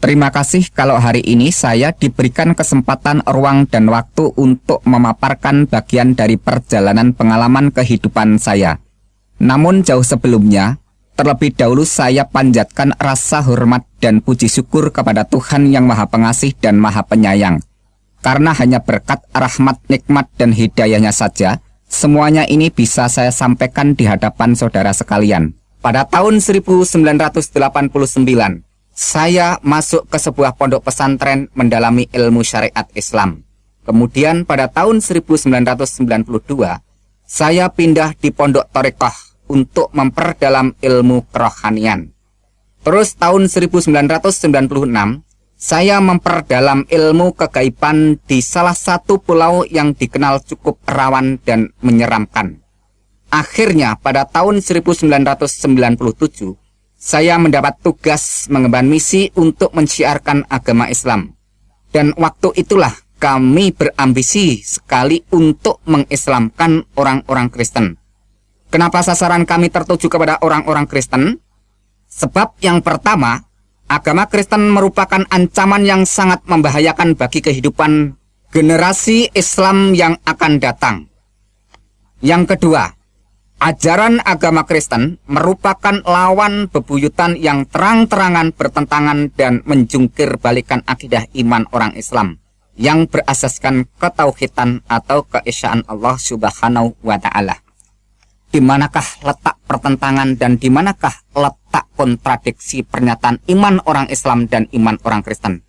Terima kasih kalau hari ini saya diberikan kesempatan, ruang, dan waktu untuk memaparkan bagian dari perjalanan pengalaman kehidupan saya. Namun jauh sebelumnya, terlebih dahulu saya panjatkan rasa hormat dan puji syukur kepada Tuhan yang Maha Pengasih dan Maha Penyayang. Karena hanya berkat rahmat, nikmat, dan hidayahnya saja, semuanya ini bisa saya sampaikan di hadapan saudara sekalian. Pada tahun 1989, saya masuk ke sebuah pondok pesantren mendalami ilmu syariat Islam. Kemudian pada tahun 1992, saya pindah di pondok Thariqah untuk memperdalam ilmu kerohanian. Terus tahun 1996, saya memperdalam ilmu kegaiban di salah satu pulau yang dikenal cukup rawan dan menyeramkan. Akhirnya pada tahun 1997, saya mendapat tugas mengemban misi untuk menciarkan agama Islam. Dan waktu itulah kami berambisi sekali untuk mengislamkan orang-orang Kristen. Kenapa sasaran kami tertuju kepada orang-orang Kristen? Sebab yang pertama, agama Kristen merupakan ancaman yang sangat membahayakan bagi kehidupan generasi Islam yang akan datang. Yang kedua, ajaran agama Kristen merupakan lawan bebuyutan yang terang-terangan bertentangan dan menjungkir balikan akidah iman orang Islam yang berasaskan ketauhidan atau keesaan Allah Subhanahu wa Ta'ala. Di manakah letak pertentangan dan di manakah letak kontradiksi pernyataan iman orang Islam dan iman orang Kristen?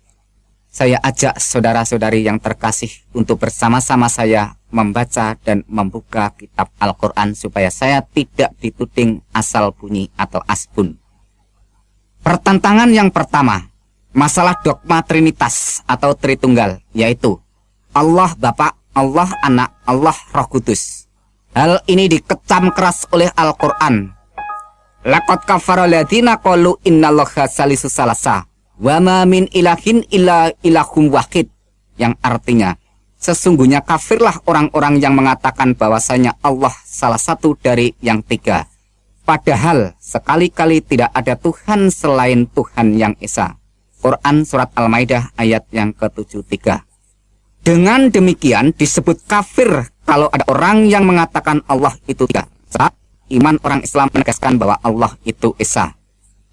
Saya ajak saudara-saudari yang terkasih untuk bersama-sama saya membaca dan membuka kitab Al-Quran supaya saya tidak dituding asal bunyi atau asbun. Pertentangan yang pertama, masalah dogma Trinitas atau Tritunggal, yaitu Allah Bapa, Allah Anak, Allah Roh Kudus. Hal ini dikecam keras oleh Al-Quran. Laqad kafara alladziina qalu innallaha salisu salasa wa ma min ilahin illa ilahum wahid, yang artinya sesungguhnya kafirlah orang-orang yang mengatakan bahwasanya Allah salah satu dari yang tiga. Padahal sekali-kali tidak ada Tuhan selain Tuhan yang Esa. Quran Surat Al-Maidah ayat yang ke-73. Dengan demikian disebut kafir kalau ada orang yang mengatakan Allah itu tiga. Sebab iman orang Islam menegaskan bahwa Allah itu Esa.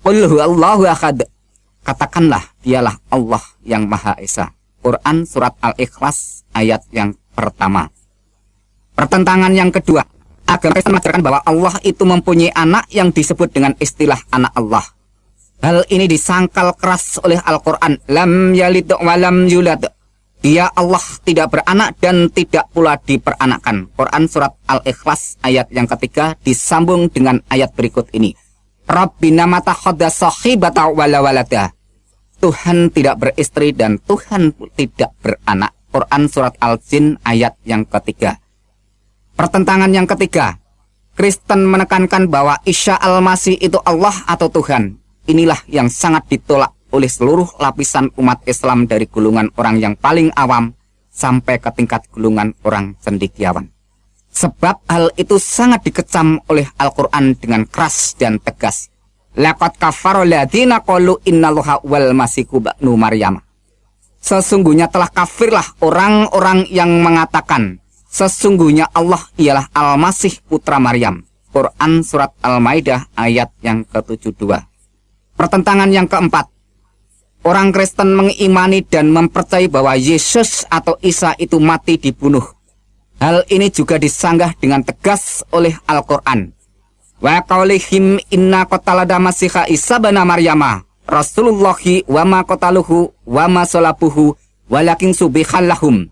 Qul huwallahu ahad. Katakanlah dialah Allah yang Maha Esa. Quran Surat Al-Ikhlas ayat yang pertama. Pertentangan yang kedua, agama Kristen mengajarkan bahwa Allah itu mempunyai anak yang disebut dengan istilah anak Allah. Hal ini disangkal keras oleh Al-Quran. Lam yalid wa lam yulad. Dia Allah tidak beranak dan tidak pula diperanakan. Quran Surat Al-Ikhlas ayat yang ketiga disambung dengan ayat berikut ini. Rabbina mata khoda sahibata wala walada. Tuhan tidak beristri dan Tuhan tidak beranak. Quran Surat Al-Jin ayat yang ketiga. Pertentangan yang ketiga, Kristen menekankan bahwa Isa Al-Masih itu Allah atau Tuhan. Inilah yang sangat ditolak oleh seluruh lapisan umat Islam dari golongan orang yang paling awam sampai ke tingkat golongan orang cendekiawan. Sebab hal itu sangat dikecam oleh Al-Quran dengan keras dan tegas. Laqad kafara alladziina qalu innallaha wal masihu ibnu Maryam. Sesungguhnya telah kafirlah orang-orang yang mengatakan sesungguhnya Allah ialah Al-Masih putra Maryam. Quran Surat Al-Maidah ayat yang ke-72. Pertentangan yang keempat, orang Kristen mengimani dan mempercayai bahwa Yesus atau Isa itu mati dibunuh. Hal ini juga disanggah dengan tegas oleh Al-Quran. Wa qaulihim inna qatalada masiha Isa bana Maryama Rasulullahi wa ma qataluhu wa ma salabuhu walakin subihal lahum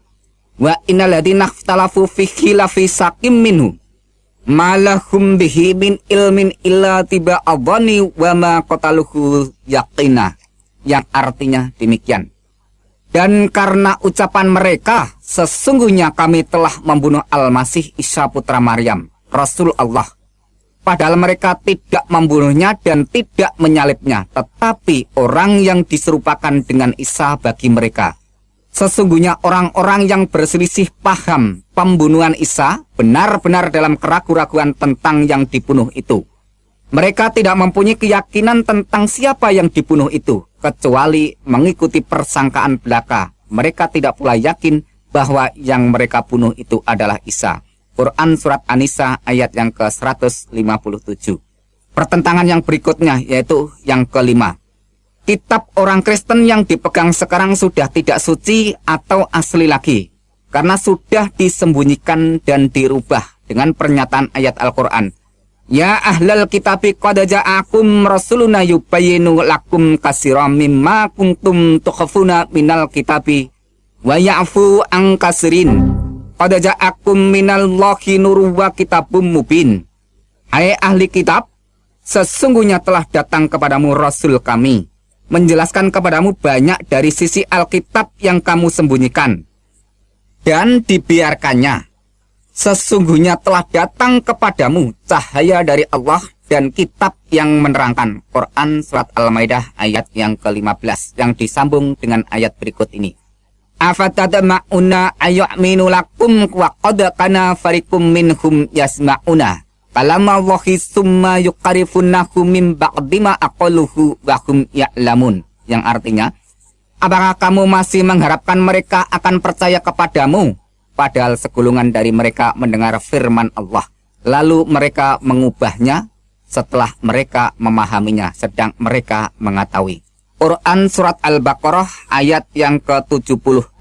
wa innal ladzina ikhtalafu fihi lafi sakim minhu malahum bihi min ilmin illa tiba adhani wa ma qataluhu yaqina, yang artinya demikian. Dan karena ucapan mereka, sesungguhnya kami telah membunuh Al-Masih Isa putra Maryam, Rasul Allah. Padahal mereka tidak membunuhnya dan tidak menyalibnya, tetapi orang yang diserupakan dengan Isa bagi mereka. Sesungguhnya orang-orang yang berselisih paham pembunuhan Isa benar-benar dalam keraguan-raguan tentang yang dibunuh itu. Mereka tidak mempunyai keyakinan tentang siapa yang dibunuh itu, kecuali mengikuti persangkaan belaka. Mereka tidak pula yakin bahwa yang mereka bunuh itu adalah Isa. Quran Surat An-Nisa ayat yang ke-157. Pertentangan yang berikutnya yaitu yang kelima. Kitab orang Kristen yang dipegang sekarang sudah tidak suci atau asli lagi, karena sudah disembunyikan dan dirubah dengan pernyataan ayat Al-Quran. Ya ahlal kitabi qad ja'akum rasuluna yubayyinu lakum katsiran mimma kuntum tukhfuna minal kitabi wa ya'fu an katsirin. Qad ja'akum minallahi nurun wa kitabum mubin. Hai ahli kitab, sesungguhnya telah datang kepadamu rasul kami, menjelaskan kepadamu banyak dari sisi Alkitab yang kamu sembunyikan dan dibiarkannya. Sesungguhnya telah datang kepadamu cahaya dari Allah dan kitab yang menerangkan. Quran Surat Al-Maidah ayat yang ke-15 yang disambung dengan ayat berikut ini. Afatadma'una ayyaminu lakum wa qad kana fariqum minhum yasma'una kalamallahi summa yuqarifunahu min ba'dima aqaluhu wa hum ya'lamun. Yang artinya, apakah kamu masih mengharapkan mereka akan percaya kepadamu? Padahal segolongan dari mereka mendengar firman Allah, lalu mereka mengubahnya setelah mereka memahaminya, sedang mereka mengetahui. Quran Surat Al-Baqarah ayat yang ke-75.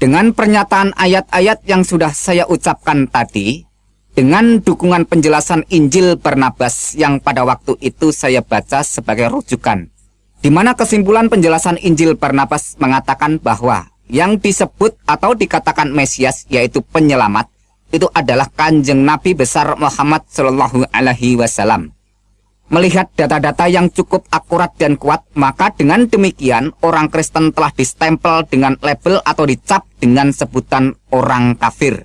Dengan pernyataan ayat-ayat yang sudah saya ucapkan tadi, dengan dukungan penjelasan Injil Barnabas yang pada waktu itu saya baca sebagai rujukan, di mana kesimpulan penjelasan Injil Barnabas mengatakan bahwa yang disebut atau dikatakan Mesias, yaitu penyelamat, itu adalah Kanjeng Nabi besar Muhammad Shallallahu Alaihi Wasallam. Melihat data-data yang cukup akurat dan kuat, maka dengan demikian orang Kristen telah distempel dengan label atau dicap dengan sebutan orang kafir.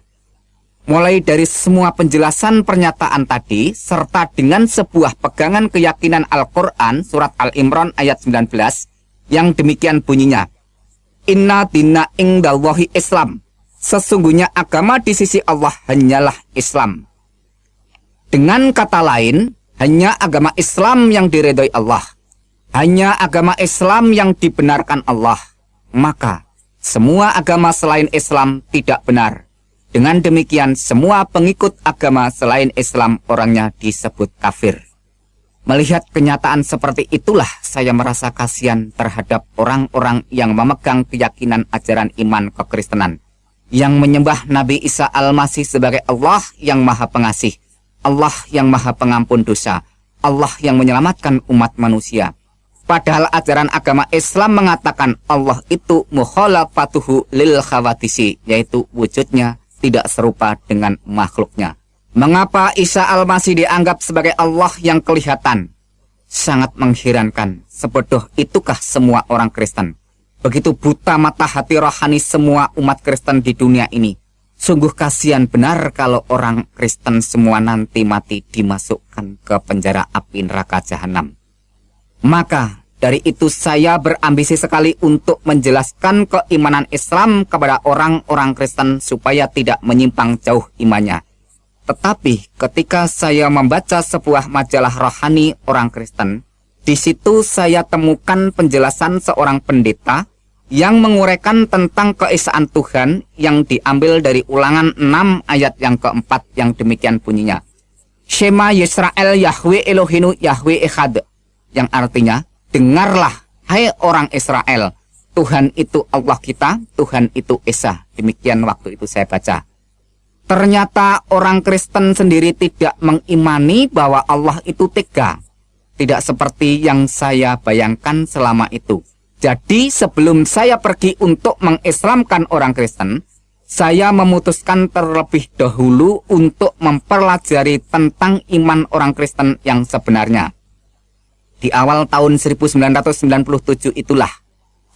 Mulai dari semua penjelasan pernyataan tadi, serta dengan sebuah pegangan keyakinan Al-Quran Surat Al-Imran ayat 19, yang demikian bunyinya, Inna dina indallahi Islam. Sesungguhnya agama di sisi Allah hanyalah Islam. Dengan kata lain, hanya agama Islam yang diridhoi Allah. Hanya agama Islam yang dibenarkan Allah. Maka, semua agama selain Islam tidak benar. Dengan demikian, semua pengikut agama selain Islam orangnya disebut kafir. Melihat kenyataan seperti itulah saya merasa kasihan terhadap orang-orang yang memegang keyakinan ajaran iman kekristenan, yang menyembah Nabi Isa Al-Masih sebagai Allah yang Maha Pengasih, Allah yang Maha Pengampun dosa, Allah yang menyelamatkan umat manusia. Padahal ajaran agama Islam mengatakan Allah itu mukhalafatuhu lil khawatisi, yaitu wujudnya tidak serupa dengan makhluknya. Mengapa Isa Al-Masih dianggap sebagai Allah yang kelihatan? Sangat mengherankan. Sebodoh itukah semua orang Kristen? Begitu buta mata hati rohani semua umat Kristen di dunia ini. Sungguh kasihan benar kalau orang Kristen semua nanti mati dimasukkan ke penjara api neraka jahanam. Maka dari itu saya berambisi sekali untuk menjelaskan keimanan Islam kepada orang-orang Kristen supaya tidak menyimpang jauh imannya. Tetapi ketika saya membaca sebuah majalah rohani orang Kristen, di situ saya temukan penjelasan seorang pendeta yang menguraikan tentang keesaan Tuhan yang diambil dari Ulangan 6 ayat yang keempat yang demikian bunyinya. Shema Yisrael Yahweh Elohinu Yahweh Echad, yang artinya, dengarlah hai orang Israel, Tuhan itu Allah kita, Tuhan itu Esa. Demikian waktu itu saya baca. Ternyata orang Kristen sendiri tidak mengimani bahwa Allah itu tiga. Tidak seperti yang saya bayangkan selama itu. Jadi sebelum saya pergi untuk mengislamkan orang Kristen, saya memutuskan terlebih dahulu untuk mempelajari tentang iman orang Kristen yang sebenarnya. Di awal tahun 1997 itulah,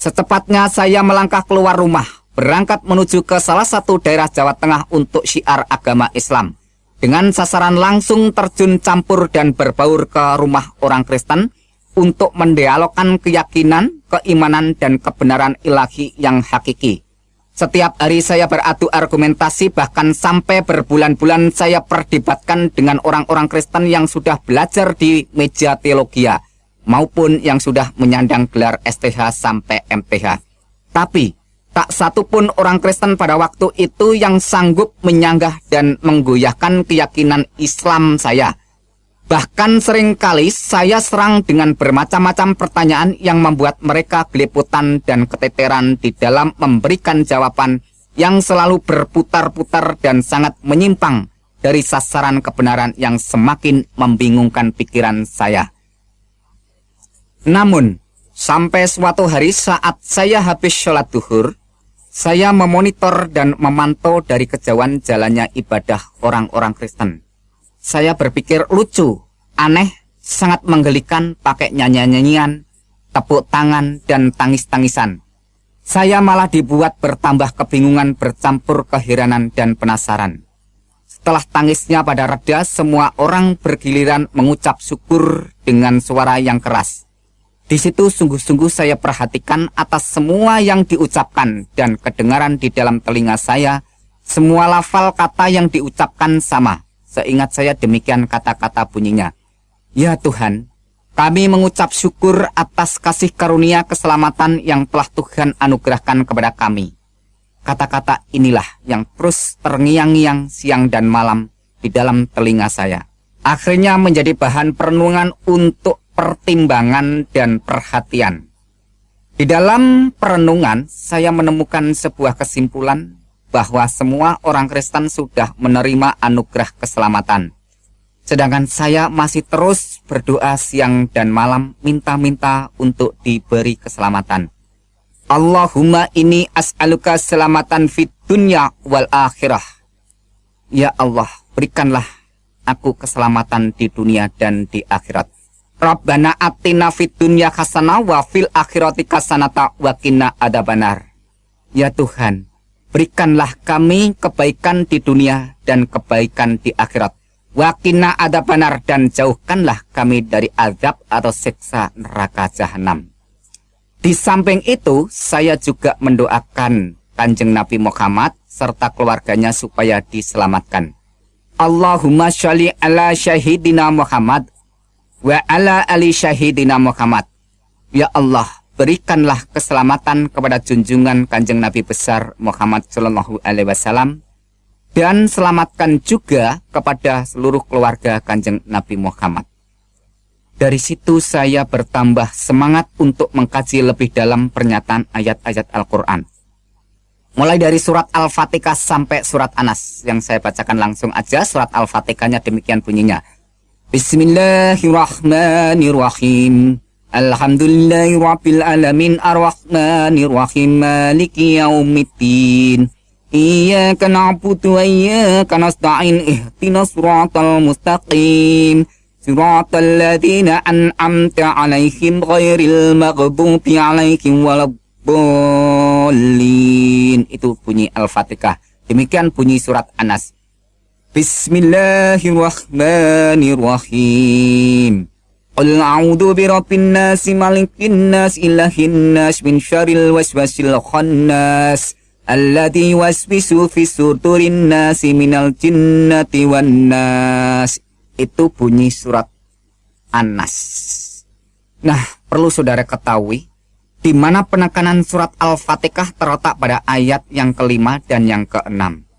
secepatnya saya melangkah keluar rumah, berangkat menuju ke salah satu daerah Jawa Tengah untuk syiar agama Islam, dengan sasaran langsung terjun campur dan berbaur ke rumah orang Kristen untuk mendialogkan keyakinan, keimanan, dan kebenaran ilahi yang hakiki. Setiap hari saya beradu argumentasi, bahkan sampai berbulan-bulan saya perdebatkan dengan orang-orang Kristen yang sudah belajar di meja teologia, maupun yang sudah menyandang gelar STH sampai MTH. Tapi, tak satu pun orang Kristen pada waktu itu yang sanggup menyanggah dan menggoyahkan keyakinan Islam saya. Bahkan seringkali saya serang dengan bermacam-macam pertanyaan yang membuat mereka belepotan dan keteteran di dalam memberikan jawaban yang selalu berputar-putar dan sangat menyimpang dari sasaran kebenaran yang semakin membingungkan pikiran saya. Namun, sampai suatu hari saat saya habis sholat duhur, saya memonitor dan memantau dari kejauhan jalannya ibadah orang-orang Kristen. Saya berpikir lucu, aneh, sangat menggelikan, pakai nyanyian-nyanyian, tepuk tangan, dan tangis-tangisan. Saya malah dibuat bertambah kebingungan bercampur keheranan dan penasaran. Setelah tangisnya pada reda, semua orang bergiliran mengucap syukur dengan suara yang keras. Di situ sungguh-sungguh saya perhatikan atas semua yang diucapkan dan kedengaran di dalam telinga saya, semua lafal kata yang diucapkan sama. Seingat saya demikian kata-kata bunyinya. Ya Tuhan, kami mengucap syukur atas kasih karunia keselamatan yang telah Tuhan anugerahkan kepada kami. Kata-kata inilah yang terus terngiang-ngiang siang dan malam di dalam telinga saya. Akhirnya menjadi bahan perenungan untuk pertimbangan dan perhatian. Di dalam perenungan, saya menemukan sebuah kesimpulan bahwa semua orang Kristen sudah menerima anugerah keselamatan. Sedangkan saya masih terus berdoa siang dan malam minta-minta untuk diberi keselamatan. Allahumma inni as'aluka selamatan fid dunya wal akhirah. Ya Allah, berikanlah aku keselamatan di dunia dan di akhirat. Rabbana atina fid dunya hasanah wa fil akhirati hasanata wa qina adzabannar. Ya Tuhan, berikanlah kami kebaikan di dunia dan kebaikan di akhirat. Wa qina adzabannar, dan jauhkanlah kami dari azab atau siksa neraka jahanam. Di samping itu, saya juga mendoakan Kanjeng Nabi Muhammad serta keluarganya supaya diselamatkan. Allahumma sholli ala syahidina Muhammad wa ala ali syahidina Muhammad. Ya Allah, berikanlah keselamatan kepada junjungan Kanjeng Nabi besar Muhammad Sallallahu Alaihi Wasallam, dan selamatkan juga kepada seluruh keluarga Kanjeng Nabi Muhammad. Dari situ saya bertambah semangat untuk mengkaji lebih dalam pernyataan ayat-ayat Al-Quran. Mulai dari surat Al-Fatihah sampai surat Anas, yang saya bacakan langsung aja. Surat Al-Fatihahnya demikian bunyinya. Bismillahirrahmanirrahim. Alhamdulillahirabbil alamin arrahmanirrahim maliki yaumiddin. Iyyaka na'budu wa iyyaka nasta'in ihdinas siratal mustaqim. Siratal ladzina an'amta 'alaihim ghairil maghdubi 'alaihim waladdallin. Itu bunyi Al-Fatihah. Demikian bunyi surat Anas. Bismillahirrahmanirrahim. Qul a'udzu birabbin nas malikin nas ilahin nas min syarril waswasil khannas alladzi yuwaswisu fi sudurin nas minal jinnati wan nas. Itu bunyi surat An-Nas. Nah, perlu saudara ketahui di mana penekanan surat Al-Fatihah terletak pada ayat yang kelima dan yang keenam,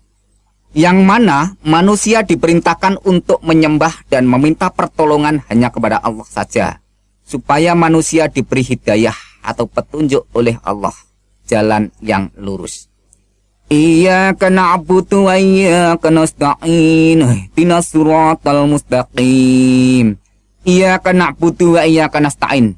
yang mana manusia diperintahkan untuk menyembah dan meminta pertolongan hanya kepada Allah saja, supaya manusia diberi hidayah atau petunjuk oleh Allah, jalan yang lurus. Iyyaka na'budu wa iyyaka nasta'in ihdinas siratal mustaqim. Iyyaka na'budu wa iyyaka nasta'in.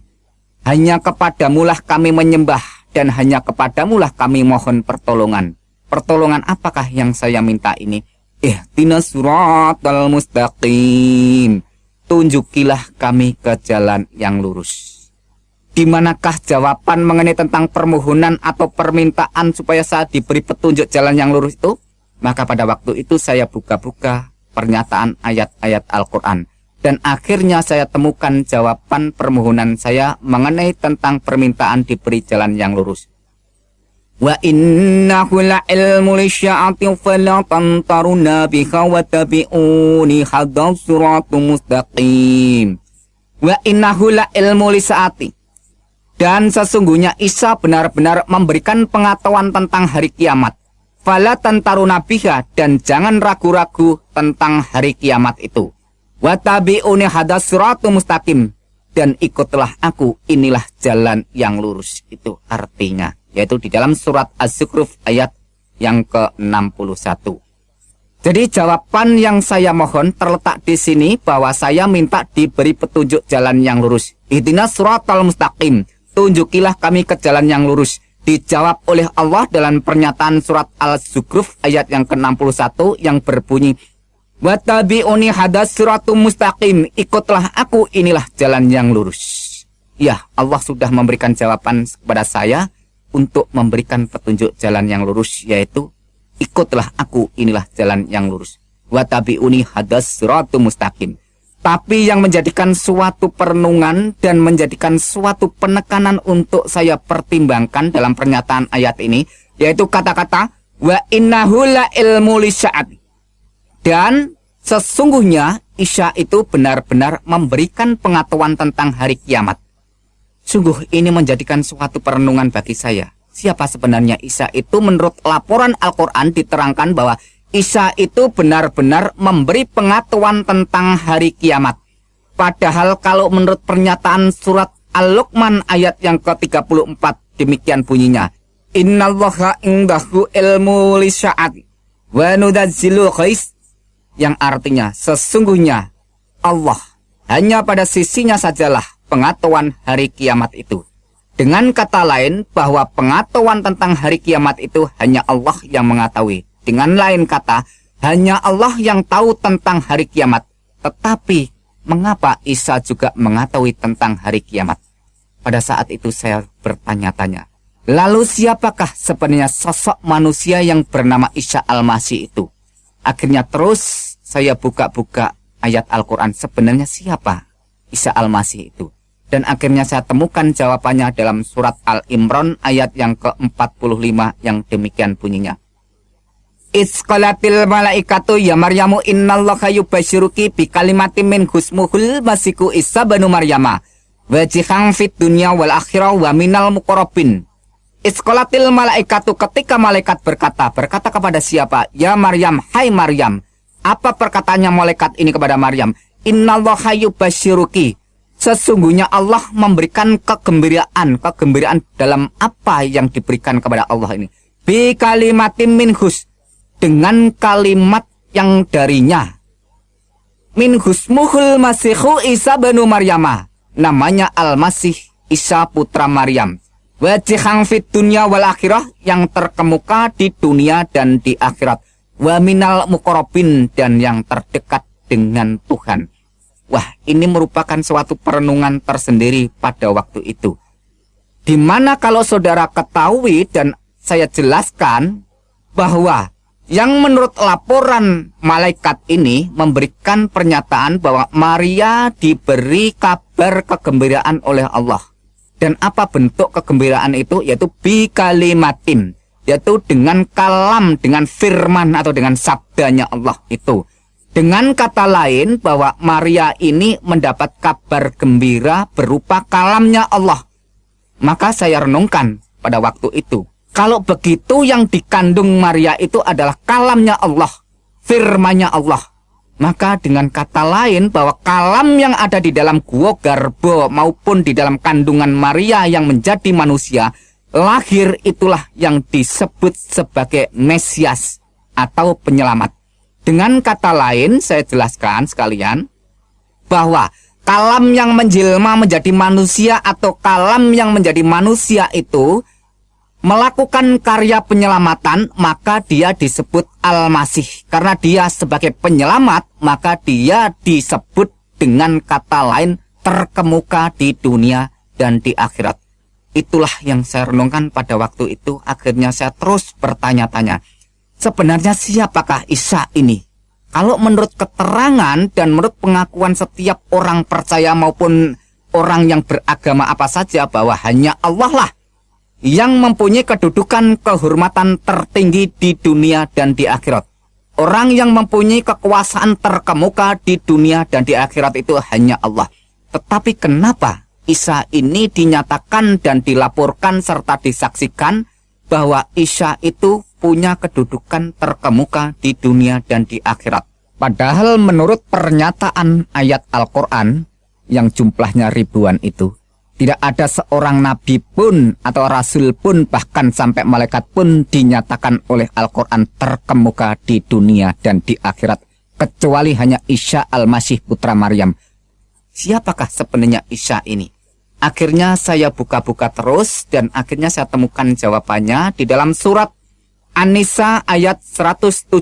Hanya kepadamulah kami menyembah dan hanya kepadamulah kami mohon pertolongan. Pertolongan apakah yang saya minta ini? Ihdinas siratal mustaqim. Tunjukilah kami ke jalan yang lurus. Di manakah jawaban mengenai tentang permohonan atau permintaan supaya saya diberi petunjuk jalan yang lurus itu? Maka pada waktu itu saya buka-buka pernyataan ayat-ayat Al-Quran. Dan akhirnya saya temukan jawaban permohonan saya mengenai tentang permintaan diberi jalan yang lurus. Wa innahu la'ilmu lisya'ati fala tamtaruna biha wa tabi'uni hadha siratum mustaqim. Wa innahu la'ilmu lisya'ati. Dan sesungguhnya Isa benar-benar memberikan pengetahuan tentang hari kiamat. Fala tantaruna biha, dan jangan ragu-ragu tentang hari kiamat itu. Wa tabi'uni hadha siratum mustaqim. Dan ikutlah aku, inilah jalan yang lurus. Itu artinya, yaitu di dalam surat Az-Zukhruf ayat yang ke-61. Jadi jawaban yang saya mohon terletak di sini bahwa saya minta diberi petunjuk jalan yang lurus. Ihdinas siratal mustaqim, tunjukilah kami ke jalan yang lurus. Dijawab oleh Allah dalam pernyataan surat Al-Zukhruf ayat yang ke-61 yang berbunyi, Wattabi'uni hadas siratum mustaqim, ikutlah aku, inilah jalan yang lurus. Ya, Allah sudah memberikan jawaban kepada saya untuk memberikan petunjuk jalan yang lurus, yaitu ikutlah aku, inilah jalan yang lurus. Wattabi'uni hadas siratum mustaqim. Tapi yang menjadikan suatu perenungan dan menjadikan suatu penekanan untuk saya pertimbangkan dalam pernyataan ayat ini, yaitu kata-kata wa innahu la ilmu lisya'ati. Dan sesungguhnya Isa itu benar-benar memberikan pengetahuan tentang hari kiamat. Sungguh ini menjadikan suatu perenungan bagi saya. Siapa sebenarnya Isa itu? Menurut laporan Al-Quran diterangkan bahwa Isa itu benar-benar memberi pengetahuan tentang hari kiamat. Padahal kalau menurut pernyataan surat Al-Luqman ayat yang ke-34 demikian bunyinya. Innallaha indahu ilmu lisya'ati wa nudazzilu ghais, yang artinya sesungguhnya Allah hanya pada sisinya sajalah pengetahuan hari kiamat itu. Dengan kata lain bahwa pengetahuan tentang hari kiamat itu hanya Allah yang mengetahui. Dengan lain kata, hanya Allah yang tahu tentang hari kiamat. Tetapi mengapa Isa juga mengetahui tentang hari kiamat? Pada saat itu saya bertanya-tanya, lalu siapakah sebenarnya sosok manusia yang bernama Isa Al-Masih itu? Akhirnya terus saya buka-buka ayat Al-Quran, sebenarnya siapa Isa Al-Masih itu? Dan akhirnya saya temukan jawabannya dalam surat Al-Imran ayat yang ke-45 yang demikian bunyinya. Isqalatil malaikatu ya Maryamu innallaha yubasyiruki bi kalimatin min husmuhul masiku Isa banu Maryama wajihan fit dunya wal akhirah wa minal muqarrabin. Isqalatil malaikatu, ketika malaikat berkata kepada siapa? Ya Maryam, hai Maryam. Apa perkataannya malaikat ini kepada Maryam? Innallaha yubasyiruki, sesungguhnya Allah memberikan kegembiraan dalam apa yang diberikan kepada Allah ini. Bi kalimatin minhus, dengan kalimat yang darinya. Minhus muhul masihu Isa banu Maryama, namanya Al-Masih Isa putra Maryam. Wajihang fit dunya wal akhirah, yang terkemuka di dunia dan di akhirat. Wa minal muqarrabin, dan yang terdekat dengan Tuhan. Wah, ini merupakan suatu perenungan tersendiri pada waktu itu. Dimana kalau saudara ketahui dan saya jelaskan bahwa yang menurut laporan malaikat ini memberikan pernyataan bahwa Maria diberi kabar kegembiraan oleh Allah. Dan apa bentuk kegembiraan itu? Yaitu bi kalimatin, yaitu dengan kalam, dengan firman atau dengan sabdanya Allah itu. Dengan kata lain bahwa Maria ini mendapat kabar gembira berupa kalamnya Allah. Maka saya renungkan pada waktu itu, kalau begitu yang dikandung Maria itu adalah kalamnya Allah, firmannya Allah. Maka dengan kata lain bahwa kalam yang ada di dalam gua Garbo maupun di dalam kandungan Maria yang menjadi manusia, lahir itulah yang disebut sebagai Mesias atau penyelamat. Dengan kata lain saya jelaskan sekalian bahwa kalam yang menjelma menjadi manusia atau kalam yang menjadi manusia itu melakukan karya penyelamatan, maka dia disebut Al-Masih. Karena dia sebagai penyelamat, maka dia disebut dengan kata lain terkemuka di dunia dan di akhirat. Itulah yang saya renungkan pada waktu itu. Akhirnya saya terus bertanya-tanya, sebenarnya siapakah Isa ini? Kalau menurut keterangan dan menurut pengakuan setiap orang percaya maupun orang yang beragama apa saja, bahwa hanya Allah lah yang mempunyai kedudukan kehormatan tertinggi di dunia dan di akhirat. Orang yang mempunyai kekuasaan terkemuka di dunia dan di akhirat itu hanya Allah. Tetapi kenapa Isa ini dinyatakan dan dilaporkan serta disaksikan bahwa Isa itu punya kedudukan terkemuka di dunia dan di akhirat? Padahal menurut pernyataan ayat Al-Quran yang jumlahnya ribuan itu, tidak ada seorang nabi pun atau rasul pun bahkan sampai malaikat pun dinyatakan oleh Al-Quran terkemuka di dunia dan di akhirat, kecuali hanya Isa Al-Masih putra Maryam. Siapakah sebenarnya Isa ini? Akhirnya saya buka-buka terus dan akhirnya saya temukan jawabannya di dalam surat An-Nisa ayat 171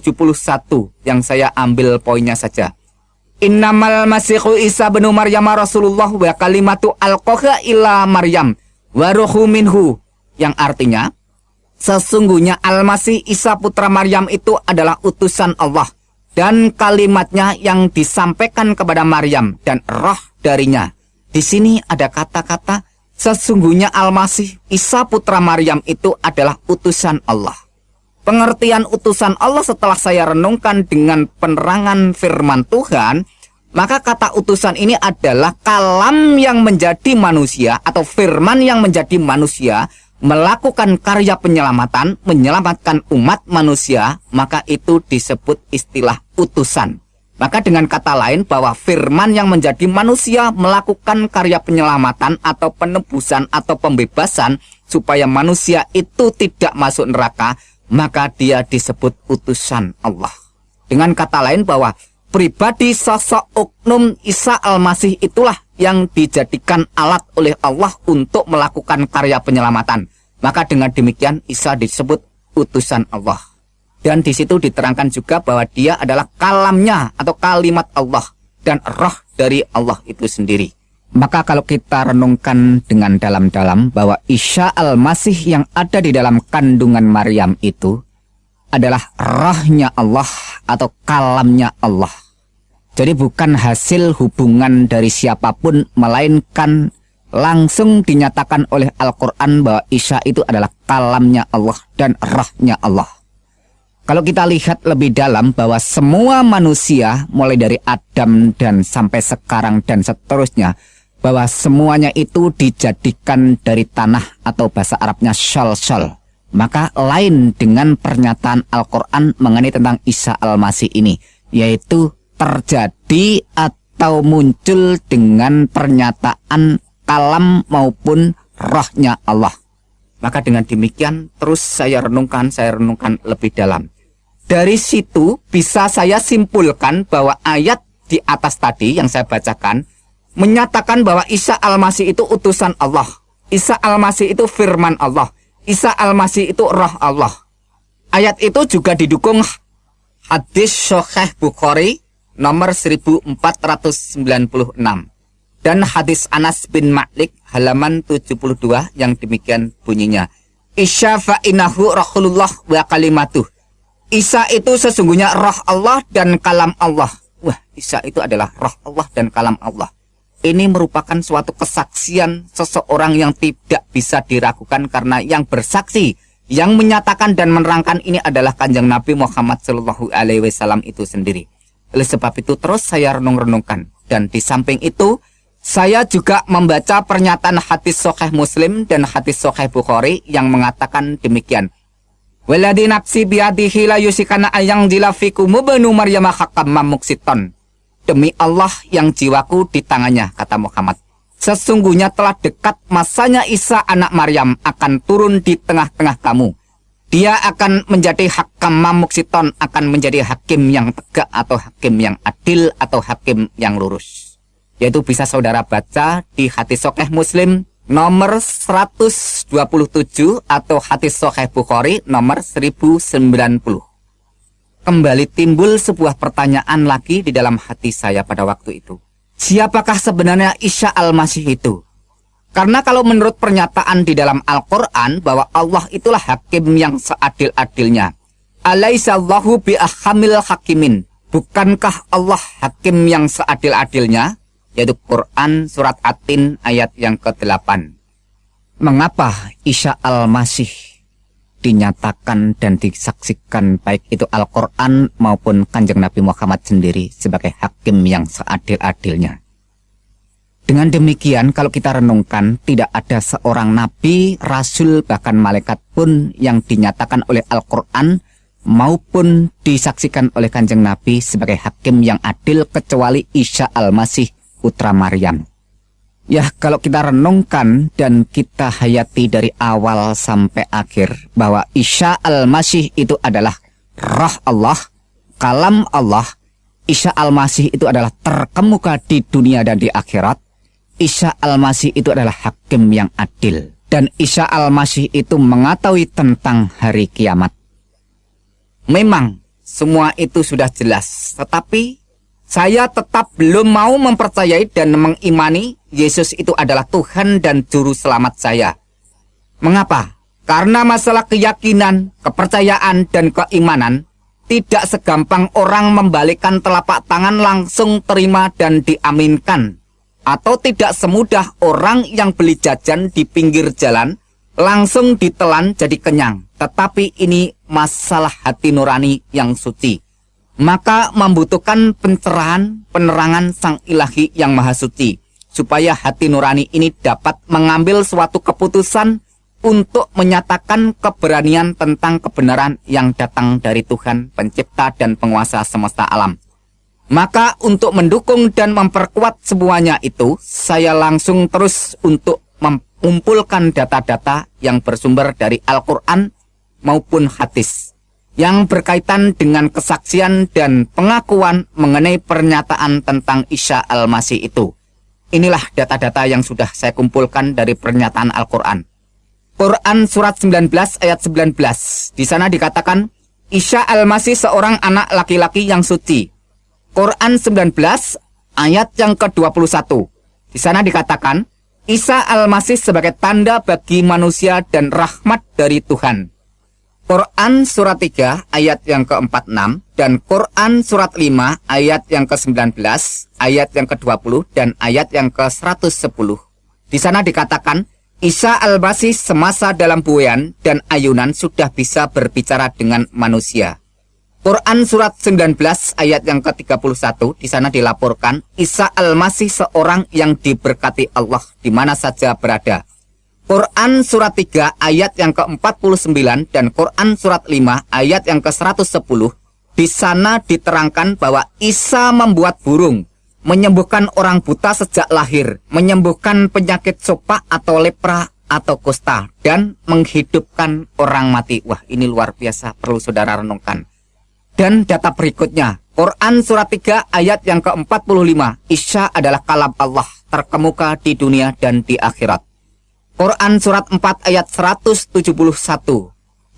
yang saya ambil poinnya saja. Innamal masihu Isa bin Maryam Rasulullah wa kalimatu alqaha ila Maryam wa ruhu minhu, yang artinya sesungguhnya Al-Masih Isa putra Maryam itu adalah utusan Allah dan kalimatnya yang disampaikan kepada Maryam dan roh darinya. Di sini ada kata-kata sesungguhnya Al-Masih Isa putra Maryam itu adalah utusan Allah. Pengertian utusan Allah setelah saya renungkan dengan penerangan firman Tuhan, maka kata utusan ini adalah kalam yang menjadi manusia atau firman yang menjadi manusia, melakukan karya penyelamatan, menyelamatkan umat manusia, maka itu disebut istilah utusan. Maka dengan kata lain bahwa firman yang menjadi manusia melakukan karya penyelamatan atau penebusan atau pembebasan supaya manusia itu tidak masuk neraka, maka dia disebut utusan Allah. Dengan kata lain bahwa pribadi sosok oknum Isa Al-Masih itulah yang dijadikan alat oleh Allah untuk melakukan karya penyelamatan. Maka dengan demikian Isa disebut utusan Allah. Dan di situ diterangkan juga bahwa dia adalah kalamnya atau kalimat Allah dan roh dari Allah itu sendiri. Maka kalau kita renungkan dengan dalam-dalam bahwa Isa Al-Masih yang ada di dalam kandungan Maryam itu adalah rohnya Allah atau kalamnya Allah. Jadi bukan hasil hubungan dari siapapun, melainkan langsung dinyatakan oleh Al-Quran bahwa Isa itu adalah kalamnya Allah dan rohnya Allah. Kalau kita lihat lebih dalam bahwa semua manusia mulai dari Adam dan sampai sekarang dan seterusnya, bahwa semuanya itu dijadikan dari tanah atau bahasa Arabnya syal-syal. Maka lain dengan pernyataan Al-Quran mengenai tentang Isa Al-Masih ini, yaitu terjadi atau muncul dengan pernyataan kalam maupun rohnya Allah. Maka dengan demikian terus saya renungkan lebih dalam. Dari situ bisa saya simpulkan bahwa ayat di atas tadi yang saya bacakan menyatakan bahwa Isa Al-Masih itu utusan Allah. Isa Al-Masih itu firman Allah. Isa Al-Masih itu roh Allah. Ayat itu juga didukung hadis Sahih Bukhari nomor 1496 dan hadis Anas bin Malik halaman 72 yang demikian bunyinya. Isa fa'inahu Rasulullah wa kalimatuh. Isa itu sesungguhnya roh Allah dan kalam Allah. Wah, Isa itu adalah roh Allah dan kalam Allah. Ini merupakan suatu kesaksian seseorang yang tidak bisa diragukan, karena yang bersaksi, yang menyatakan dan menerangkan ini adalah Kanjeng Nabi Muhammad SAW itu sendiri. Oleh sebab itu terus saya renung-renungkan. Dan di samping itu, saya juga membaca pernyataan hadis Sahih Muslim dan hadis Sahih Bukhari yang mengatakan demikian. Waladi nafsi biadihi la yusikana ayang jilafiku mubanu maryama hakam mamuksiton. Demi Allah yang jiwaku di tangannya, kata Muhammad, sesungguhnya telah dekat masanya Isa anak Maryam akan turun di tengah-tengah kamu. Dia akan menjadi hakam mamuksiton, akan menjadi hakim yang tegak atau hakim yang adil atau hakim yang lurus. Yaitu bisa saudara baca di hadis Sahih Muslim nomor 127 atau hadis Sahih Bukhari nomor 1090. Kembali timbul sebuah pertanyaan lagi di dalam hati saya pada waktu itu. Siapakah sebenarnya Isa Al-Masih itu? Karena kalau menurut pernyataan di dalam Al-Quran bahwa Allah itulah hakim yang seadil-adilnya. Alaihissallahu bi'ahamil hakimin. Bukankah Allah hakim yang seadil-adilnya? Yaitu Quran surat At-Tin ayat yang ke-8. Mengapa Isa Al-Masih dinyatakan dan disaksikan baik itu Al-Quran maupun Kanjeng Nabi Muhammad sendiri sebagai hakim yang seadil-adilnya? Dengan demikian, kalau kita renungkan, tidak ada seorang nabi, rasul, bahkan malaikat pun yang dinyatakan oleh Al-Quran maupun disaksikan oleh Kanjeng Nabi sebagai hakim yang adil kecuali Isa Al-Masih putra Maryam. Ya, kalau kita renungkan dan kita hayati dari awal sampai akhir bahwa Isa Al-Masih itu adalah Roh Allah, Kalam Allah. Isa Al-Masih itu adalah terkemuka di dunia dan di akhirat. Isa Al-Masih itu adalah hakim yang adil. Dan Isa Al-Masih itu mengetahui tentang hari kiamat. Memang semua itu sudah jelas, tetapi saya tetap belum mau mempercayai dan mengimani Yesus itu adalah Tuhan dan Juru Selamat saya. Mengapa? Karena masalah keyakinan, kepercayaan, dan keimanan tidak segampang orang membalikkan telapak tangan langsung terima dan diaminkan. Atau tidak semudah orang yang beli jajan di pinggir jalan langsung ditelan jadi kenyang. Tetapi ini masalah hati nurani yang suci. Maka membutuhkan pencerahan, penerangan Sang Ilahi yang Maha Suci, supaya hati nurani ini dapat mengambil suatu keputusan untuk menyatakan keberanian tentang kebenaran yang datang dari Tuhan, pencipta dan penguasa semesta alam. Maka untuk mendukung dan memperkuat semuanya itu, saya langsung terus untuk mengumpulkan data-data yang bersumber dari Al-Quran maupun hadis, yang berkaitan dengan kesaksian dan pengakuan mengenai pernyataan tentang Isa Al-Masih itu. Inilah data-data yang sudah saya kumpulkan dari pernyataan Al-Quran. Quran surat 19 ayat 19. Di sana dikatakan, Isa Al-Masih seorang anak laki-laki yang suci. Quran 19 ayat yang ke-21. Di sana dikatakan, Isa Al-Masih sebagai tanda bagi manusia dan rahmat dari Tuhan. Quran surat 3 ayat yang ke-46 dan Quran surat 5 ayat yang ke-19, ayat yang ke-20 dan ayat yang ke-110. Di sana dikatakan, Isa Al-Masih semasa dalam buayan dan ayunan sudah bisa berbicara dengan manusia. Quran surat 19 ayat yang ke-31, di sana dilaporkan Isa Al-Masih seorang yang diberkati Allah di mana saja berada. Quran surat 3 ayat yang ke-49 dan Quran surat 5 ayat yang ke-110, di sana diterangkan bahwa Isa membuat burung, menyembuhkan orang buta sejak lahir, menyembuhkan penyakit sopak atau lepra atau kusta, dan menghidupkan orang mati. Wah, ini luar biasa, perlu saudara renungkan. Dan data berikutnya, Quran surat 3 ayat yang ke-45, Isa adalah kalam Allah, terkemuka di dunia dan di akhirat. Quran surat 4 ayat 171,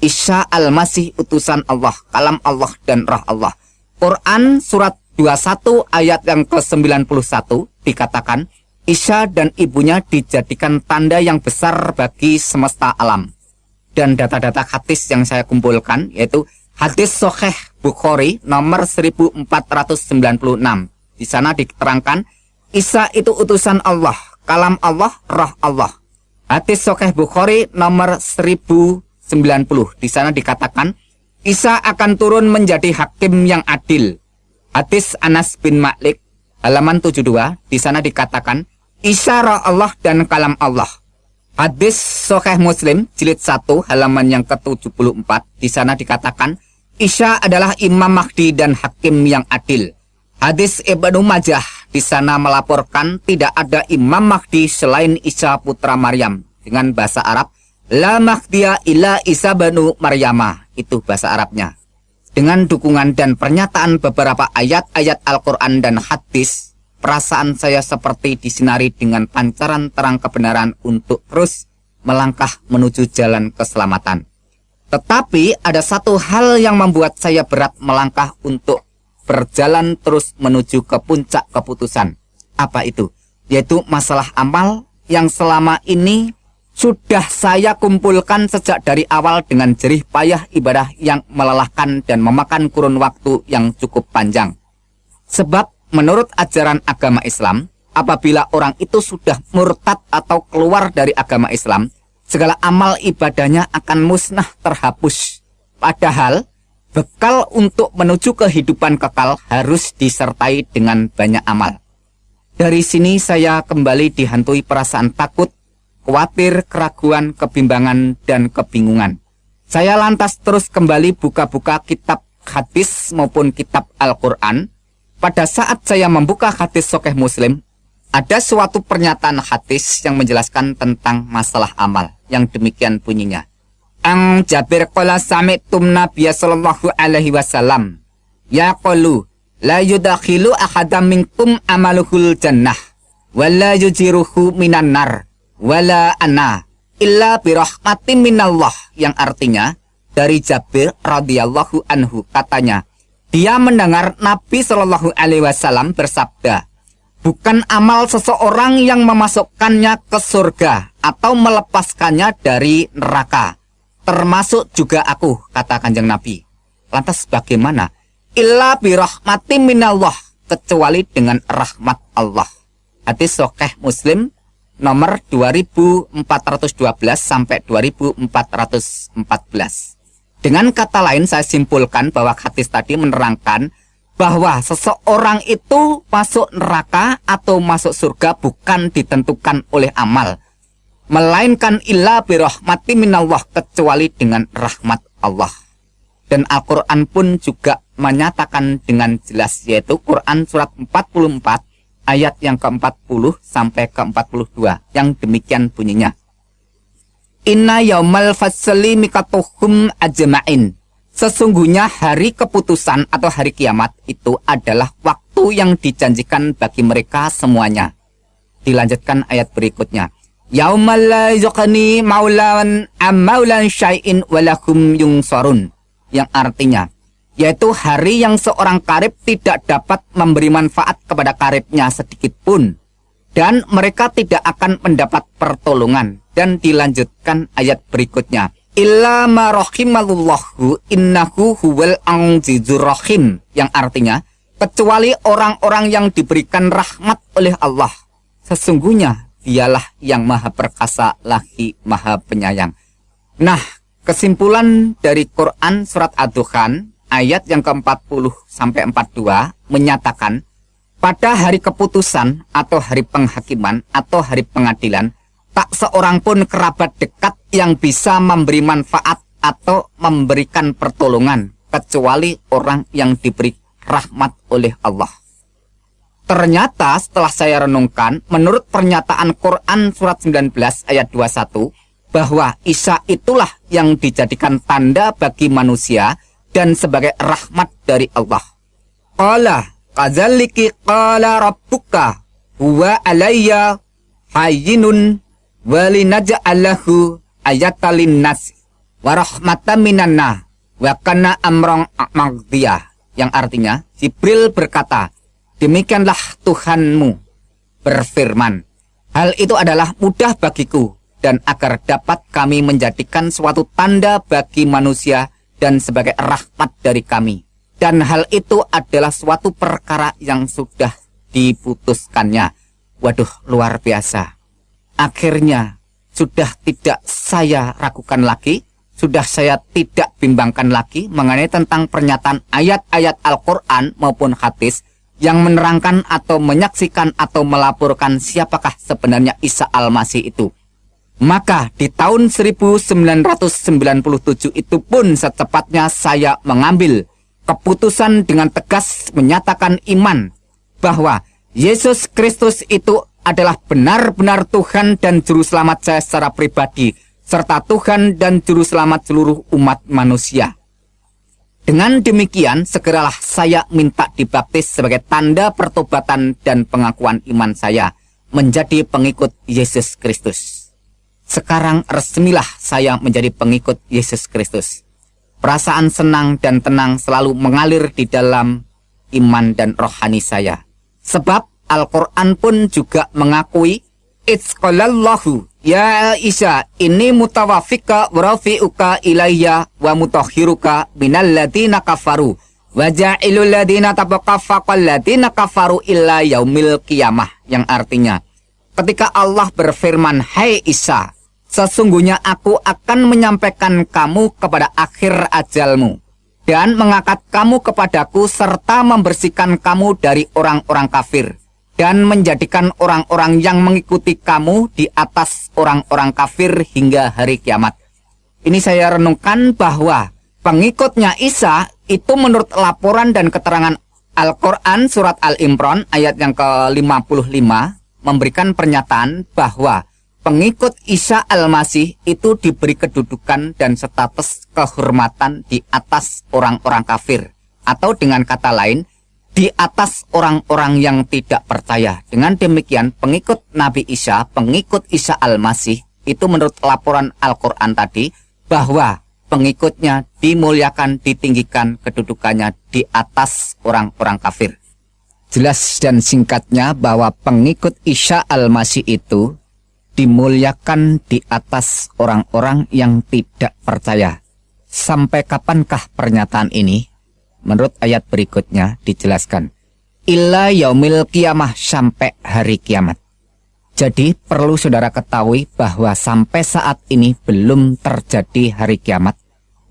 Isa Al-Masih utusan Allah, kalam Allah dan roh Allah. Quran surat 21 ayat yang ke-91 dikatakan, Isa dan ibunya dijadikan tanda yang besar bagi semesta alam. Dan data-data hadis yang saya kumpulkan, yaitu hadis Sahih Bukhari nomor 1496. Di sana diterangkan, Isa itu utusan Allah, kalam Allah, roh Allah. Hadis Sahih Bukhari nomor 1090. Di sana dikatakan, Isa akan turun menjadi hakim yang adil. Hadis Anas bin Malik halaman 72. Di sana dikatakan, Isa roh Allah dan kalam Allah. Hadis Sahih Muslim jilid 1 halaman yang ke-74. Di sana dikatakan, Isa adalah Imam Mahdi dan hakim yang adil. Hadis Ibnu Majah di sana melaporkan tidak ada Imam Mahdi selain Isa putra Maryam. Dengan bahasa Arab, La Mahdiya illa Isa banu Maryama. Itu bahasa Arabnya. Dengan dukungan dan pernyataan beberapa ayat-ayat Al-Quran dan hadis, perasaan saya seperti disinari dengan pancaran terang kebenaran untuk terus melangkah menuju jalan keselamatan. Tetapi ada satu hal yang membuat saya berat melangkah untuk berjalan terus menuju ke puncak keputusan. Apa itu? Yaitu masalah amal yang selama ini sudah saya kumpulkan sejak dari awal dengan jerih payah ibadah yang melelahkan dan memakan kurun waktu yang cukup panjang. Sebab menurut ajaran agama Islam, apabila orang itu sudah murtad atau keluar dari agama Islam, segala amal ibadahnya akan musnah, terhapus. Padahal bekal untuk menuju kehidupan kekal harus disertai dengan banyak amal. Dari sini saya kembali dihantui perasaan takut, khawatir, keraguan, kebimbangan, dan kebingungan. Saya lantas terus kembali buka-buka kitab hadis maupun kitab Al-Quran. Pada saat saya membuka hadis Sahih Muslim, ada suatu pernyataan hadis yang menjelaskan tentang masalah amal, yang demikian bunyinya. Ang Jabir qala sami'tum Nabiya sallallahu alaihi wasallam yaqulu la yudakhilu ahadam minkum amaluhul jannah wala yujiruhu minan nar wala ana illa birahmatin minallah, yang artinya dari Jabir radhiyallahu anhu, katanya dia mendengar Nabi sallallahu alaihi wasallam bersabda, bukan amal seseorang yang memasukkannya ke surga atau melepaskannya dari neraka, termasuk juga aku, kata Kanjeng Nabi. Lantas bagaimana? Illa birahmatin minallah, kecuali dengan rahmat Allah. Hadis Sahih Muslim nomor 2412 sampai 2414. Dengan kata lain, saya simpulkan bahwa hadis tadi menerangkan bahwa seseorang itu masuk neraka atau masuk surga bukan ditentukan oleh amal, melainkan illa birahmati minallah, kecuali dengan rahmat Allah. Dan Al-Quran pun juga menyatakan dengan jelas, yaitu Quran surat 44 ayat yang ke-40 sampai ke-42, yang demikian bunyinya. Inna yaumal fasli mikatuhum ajma'in. Sesungguhnya hari keputusan atau hari kiamat itu adalah waktu yang dijanjikan bagi mereka semuanya. Dilanjutkan ayat berikutnya. Yaumal la yuqni maulan amaulan syai'in walahum yungsarun. Yang artinya, yaitu hari yang seorang karib tidak dapat memberi manfaat kepada karibnya sedikit pun, dan mereka tidak akan mendapat pertolongan. Dan dilanjutkan ayat berikutnya, illa ma rahimallahu innahu huwal azizur rahim, yang artinya kecuali orang-orang yang diberikan rahmat oleh Allah, sesungguhnya dialah yang maha perkasa lagi maha penyayang. Nah, kesimpulan dari Quran surat Ad-Dukhan ayat yang ke-40 sampai 42 menyatakan pada hari keputusan atau hari penghakiman atau hari pengadilan, tak seorang pun kerabat dekat yang bisa memberi manfaat atau memberikan pertolongan kecuali orang yang diberi rahmat oleh Allah. Ternyata setelah saya renungkan, menurut pernyataan Quran surat 19 ayat 21, bahwa Isa itulah yang dijadikan tanda bagi manusia dan sebagai rahmat dari Allah. Qala kadzalika qala rabbuka huwa alayya hayyinun walinaja'allahu ayatalin nas wa rahmatan minanna wa kana amran maqdiyah, yang artinya Jibril berkata, demikianlah Tuhanmu berfirman, hal itu adalah mudah bagiku, dan agar dapat kami menjadikan suatu tanda bagi manusia dan sebagai rahmat dari kami, dan hal itu adalah suatu perkara yang sudah diputuskannya. Waduh, luar biasa. Akhirnya sudah tidak saya ragukan lagi, sudah saya tidak bimbangkan lagi mengenai tentang pernyataan ayat-ayat Al-Quran maupun hadis yang menerangkan atau menyaksikan atau melaporkan siapakah sebenarnya Isa Al-Masih itu. Maka di tahun 1997 itu pun secepatnya saya mengambil keputusan dengan tegas menyatakan iman bahwa Yesus Kristus itu adalah benar-benar Tuhan dan Juru Selamat saya secara pribadi, serta Tuhan dan Juru Selamat seluruh umat manusia. Dengan demikian, segeralah saya minta dibaptis sebagai tanda pertobatan dan pengakuan iman saya menjadi pengikut Yesus Kristus. Sekarang resmilah saya menjadi pengikut Yesus Kristus. Perasaan senang dan tenang selalu mengalir di dalam iman dan rohani saya. Sebab Al-Quran pun juga mengakui, Itzqalallahu ya Isa ini mutawafika warafi'uka ilayya wa mutahhiruka minal ladina kafaru wa ja'ilul ladina tabaqafaqal ladina kafaru illa yaumil qiyamah, yang artinya ketika Allah berfirman, hai Isa, Sesungguhnya aku akan menyampaikan kamu kepada akhir ajalmu dan mengangkat kamu kepadaku serta membersihkan kamu dari orang-orang kafir dan menjadikan orang-orang yang mengikuti kamu di atas orang-orang kafir hingga hari kiamat. Ini saya renungkan bahwa pengikutnya Isa itu menurut laporan dan keterangan Al-Quran surat Al-Imran ayat yang ke-55 memberikan pernyataan bahwa pengikut Isa Al-Masih itu diberi kedudukan dan status kehormatan di atas orang-orang kafir. Atau dengan kata lain, di atas orang-orang yang tidak percaya. Dengan demikian, pengikut Nabi Isa, pengikut Isa Al-Masih, itu menurut laporan Al-Quran tadi, bahwa pengikutnya dimuliakan, ditinggikan kedudukannya di atas orang-orang kafir. Jelas dan singkatnya bahwa pengikut Isa Al-Masih itu dimuliakan di atas orang-orang yang tidak percaya. Sampai kapankah pernyataan ini? Menurut ayat berikutnya dijelaskan, illa yaumil kiamah, sampai hari kiamat. Jadi perlu saudara ketahui bahwa sampai saat ini belum terjadi hari kiamat.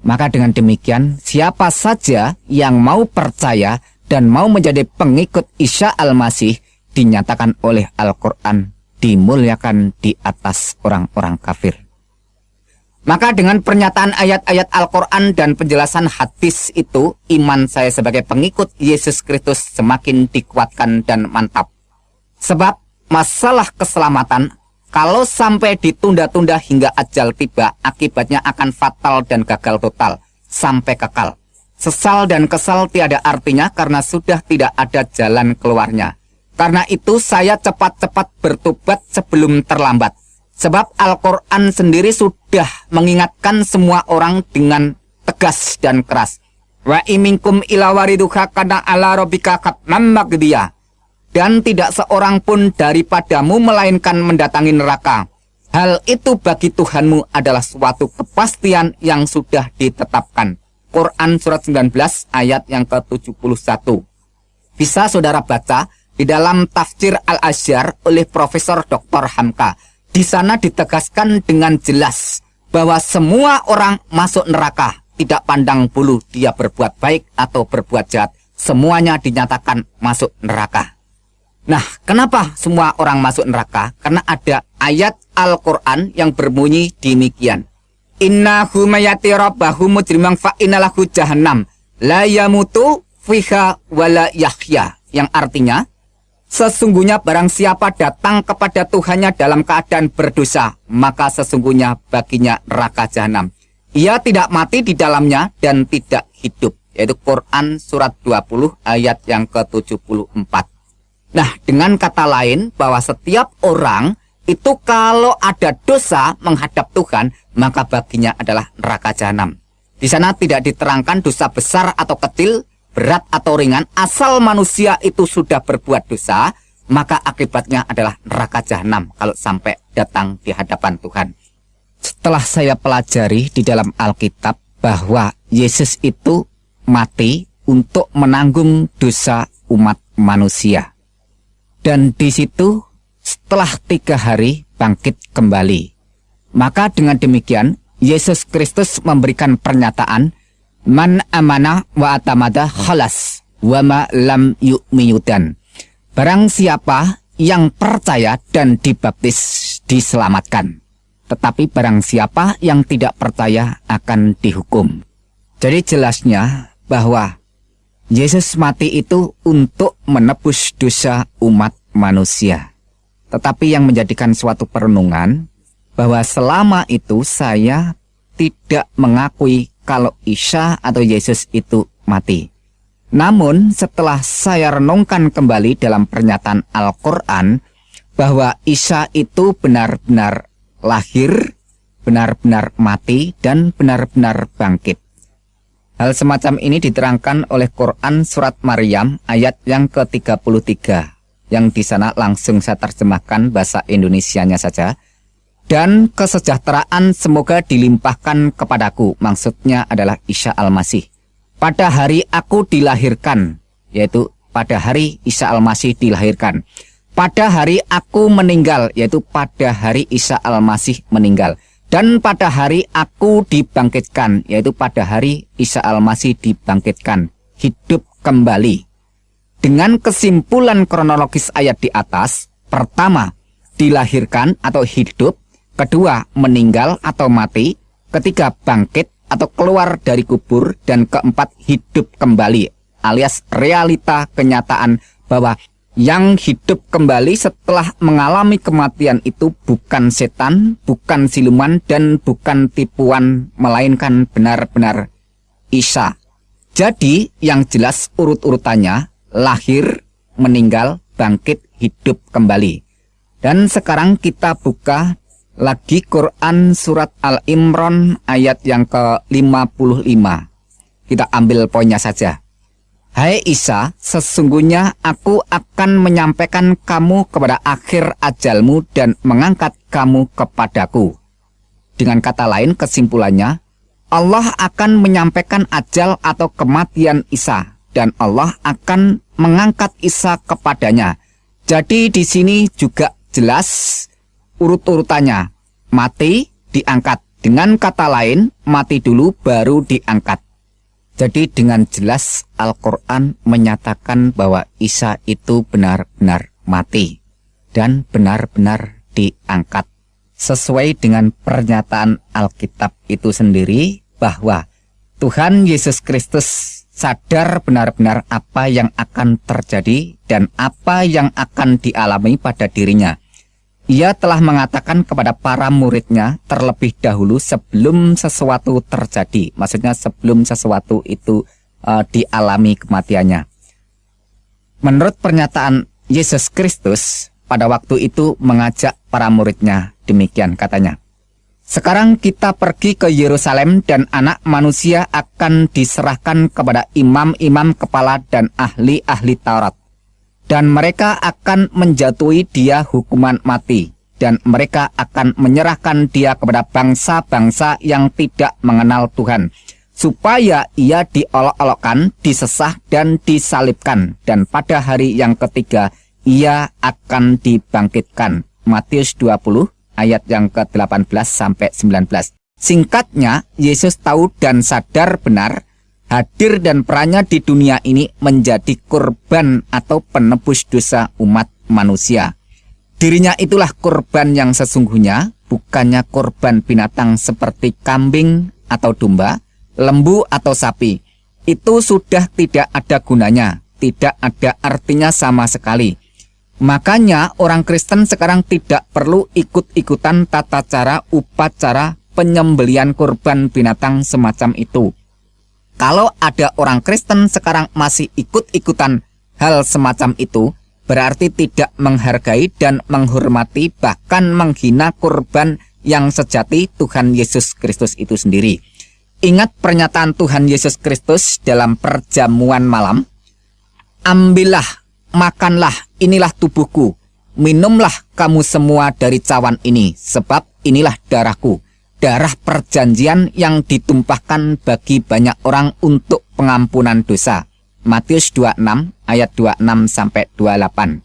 Maka dengan demikian, siapa saja yang mau percaya dan mau menjadi pengikut Isa Al-Masih dinyatakan oleh Al-Quran dimuliakan di atas orang-orang kafir. Maka dengan pernyataan ayat-ayat Al-Quran dan penjelasan hadis itu, iman saya sebagai pengikut Yesus Kristus semakin dikuatkan dan mantap. Sebab masalah keselamatan, kalau sampai ditunda-tunda hingga ajal tiba, akibatnya akan fatal dan gagal total, sampai kekal. Sesal dan kesal tiada artinya karena sudah tidak ada jalan keluarnya. Karena itu saya cepat-cepat bertobat sebelum terlambat. Sebab Al-Quran sendiri sudah mengingatkan semua orang dengan tegas dan keras. Wa iminkum ila wariduha kana ala rabbika katman magdiya. Dan tidak seorang pun daripadamu melainkan mendatangi neraka. Hal itu bagi Tuhanmu adalah suatu kepastian yang sudah ditetapkan. Quran surat 19 ayat yang ke-71. Bisa saudara baca di dalam tafsir Al-Azhar oleh Profesor Dr. Hamka. Di sana ditegaskan dengan jelas bahwa semua orang masuk neraka, tidak pandang bulu dia berbuat baik atau berbuat jahat. Semuanya dinyatakan masuk neraka. Nah, kenapa semua orang masuk neraka? Karena ada ayat Al-Quran yang berbunyi demikian. Innahu mayati rabbahu mujrimang fa innalahu jahannam la yamutu fiha wala yahya. Yang artinya, sesungguhnya barang siapa datang kepada Tuhannya dalam keadaan berdosa, maka sesungguhnya baginya neraka jahanam. Ia tidak mati di dalamnya dan tidak hidup. Yaitu Quran surat 20 ayat yang ke-74. Nah, dengan kata lain bahwa setiap orang itu kalau ada dosa menghadap Tuhan, maka baginya adalah neraka jahanam. Di sana tidak diterangkan dosa besar atau kecil, berat atau ringan, asal manusia itu sudah berbuat dosa, maka akibatnya adalah neraka jahanam kalau sampai datang di hadapan Tuhan. Setelah saya pelajari di dalam Alkitab bahwa Yesus itu mati untuk menanggung dosa umat manusia. Dan di situ setelah 3 hari bangkit kembali. Maka dengan demikian Yesus Kristus memberikan pernyataan, man amana wa atamada khalas wa ma lam yu'miyudan. Barang siapa yang percaya dan dibaptis diselamatkan. Tetapi barang siapa yang tidak percaya akan dihukum. Jadi jelasnya bahwa Yesus mati itu untuk menebus dosa umat manusia. Tetapi yang menjadikan suatu perenungan bahwa selama itu saya tidak mengakui kalau Isa atau Yesus itu mati. Namun setelah saya renungkan kembali dalam pernyataan Al-Quran bahwa Isa itu benar-benar lahir, benar-benar mati, dan benar-benar bangkit. Hal semacam ini diterangkan oleh Quran surat Maryam ayat yang ke-33. Yang di sana langsung saya terjemahkan bahasa Indonesianya saja. Dan kesejahteraan semoga dilimpahkan kepadaku. Maksudnya adalah Isa Al-Masih. Pada hari aku dilahirkan, yaitu pada hari Isa Al-Masih dilahirkan. Pada hari aku meninggal, yaitu pada hari Isa Al-Masih meninggal. Dan pada hari aku dibangkitkan, yaitu pada hari Isa Al-Masih dibangkitkan, hidup kembali. Dengan kesimpulan kronologis ayat di atas, pertama, dilahirkan atau hidup, kedua, meninggal atau mati, ketiga, bangkit atau keluar dari kubur, dan keempat, hidup kembali, alias realita kenyataan bahwa yang hidup kembali setelah mengalami kematian itu bukan setan, bukan siluman, dan bukan tipuan, melainkan benar-benar Isa. Jadi yang jelas urut-urutannya, lahir, meninggal, bangkit, hidup kembali. Dan sekarang kita buka lagi Quran surat Al-Imran ayat yang ke-55. Kita ambil poinnya saja. Hai Isa, sesungguhnya aku akan menyampaikan kamu kepada akhir ajalmu dan mengangkat kamu kepadaku. Dengan kata lain, kesimpulannya, Allah akan menyampaikan ajal atau kematian Isa, dan Allah akan mengangkat Isa kepadanya. Jadi di sini juga jelas urut-urutannya, mati, diangkat. Dengan kata lain, mati dulu baru diangkat. Jadi dengan jelas Al-Quran menyatakan bahwa Isa itu benar-benar mati dan benar-benar diangkat. Sesuai dengan pernyataan Alkitab itu sendiri bahwa Tuhan Yesus Kristus sadar benar-benar apa yang akan terjadi dan apa yang akan dialami pada dirinya. Ia telah mengatakan kepada para muridnya terlebih dahulu sebelum sesuatu terjadi. Maksudnya sebelum sesuatu itu dialami kematiannya. Menurut pernyataan Yesus Kristus, pada waktu itu mengajak para muridnya demikian katanya. Sekarang kita pergi ke Yerusalem dan anak manusia akan diserahkan kepada imam-imam kepala dan ahli-ahli Taurat. Dan mereka akan menjatuhi dia hukuman mati. Dan mereka akan menyerahkan dia kepada bangsa-bangsa yang tidak mengenal Tuhan. Supaya ia diolok-olokkan, disesah, dan disalibkan. Dan pada hari yang ketiga, ia akan dibangkitkan. Matius 20, ayat yang ke-18 sampai 19. Singkatnya, Yesus tahu dan sadar benar hadir dan perannya di dunia ini menjadi korban atau penebus dosa umat manusia. Dirinya itulah korban yang sesungguhnya, bukannya korban binatang seperti kambing atau domba, lembu atau sapi. Itu sudah tidak ada gunanya, tidak ada artinya sama sekali. Makanya orang Kristen sekarang tidak perlu ikut-ikutan tata cara upacara penyembelian korban binatang semacam itu. Kalau ada orang Kristen sekarang masih ikut-ikutan hal semacam itu, berarti tidak menghargai dan menghormati bahkan menghina korban yang sejati Tuhan Yesus Kristus itu sendiri. Ingat pernyataan Tuhan Yesus Kristus dalam perjamuan malam. Ambillah, makanlah, inilah tubuhku. Minumlah kamu semua dari cawan ini, sebab inilah darahku. Darah perjanjian yang ditumpahkan bagi banyak orang untuk pengampunan dosa. Matius 26 ayat 26 sampai 28.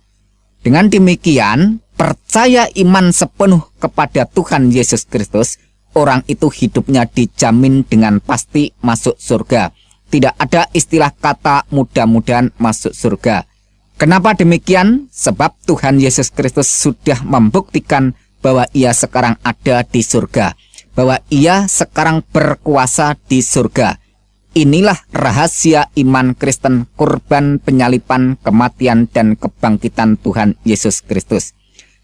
Dengan demikian, percaya iman sepenuh kepada Tuhan Yesus Kristus, orang itu hidupnya dijamin dengan pasti masuk surga. Tidak ada istilah kata mudah-mudahan masuk surga. Kenapa demikian? Sebab Tuhan Yesus Kristus sudah membuktikan bahwa ia sekarang ada di surga. Bahwa ia sekarang berkuasa di surga. Inilah rahasia iman Kristen, korban penyalipan, kematian, dan kebangkitan Tuhan Yesus Kristus.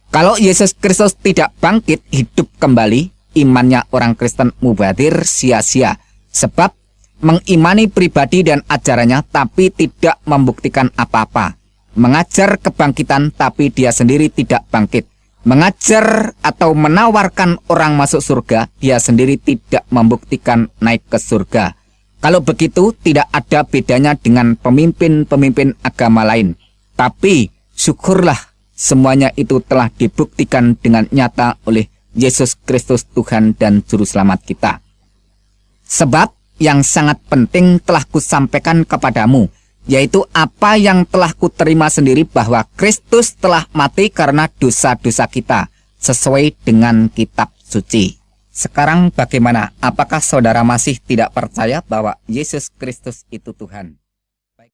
Kalau Yesus Kristus tidak bangkit hidup kembali, imannya orang Kristen mubazir sia-sia. Sebab mengimani pribadi dan ajarannya tapi tidak membuktikan apa-apa. Mengajar kebangkitan tapi dia sendiri tidak bangkit. Mengajar atau menawarkan orang masuk surga, dia sendiri tidak membuktikan naik ke surga. Kalau begitu, tidak ada bedanya dengan pemimpin-pemimpin agama lain. Tapi, syukurlah semuanya itu telah dibuktikan dengan nyata oleh Yesus Kristus Tuhan dan Juru Selamat kita. Sebab, yang sangat penting telah kusampaikan kepadamu, yaitu apa yang telah kuterima sendiri bahwa Kristus telah mati karena dosa-dosa kita, sesuai dengan kitab suci. Sekarang bagaimana? Apakah saudara masih tidak percaya bahwa Yesus Kristus itu Tuhan?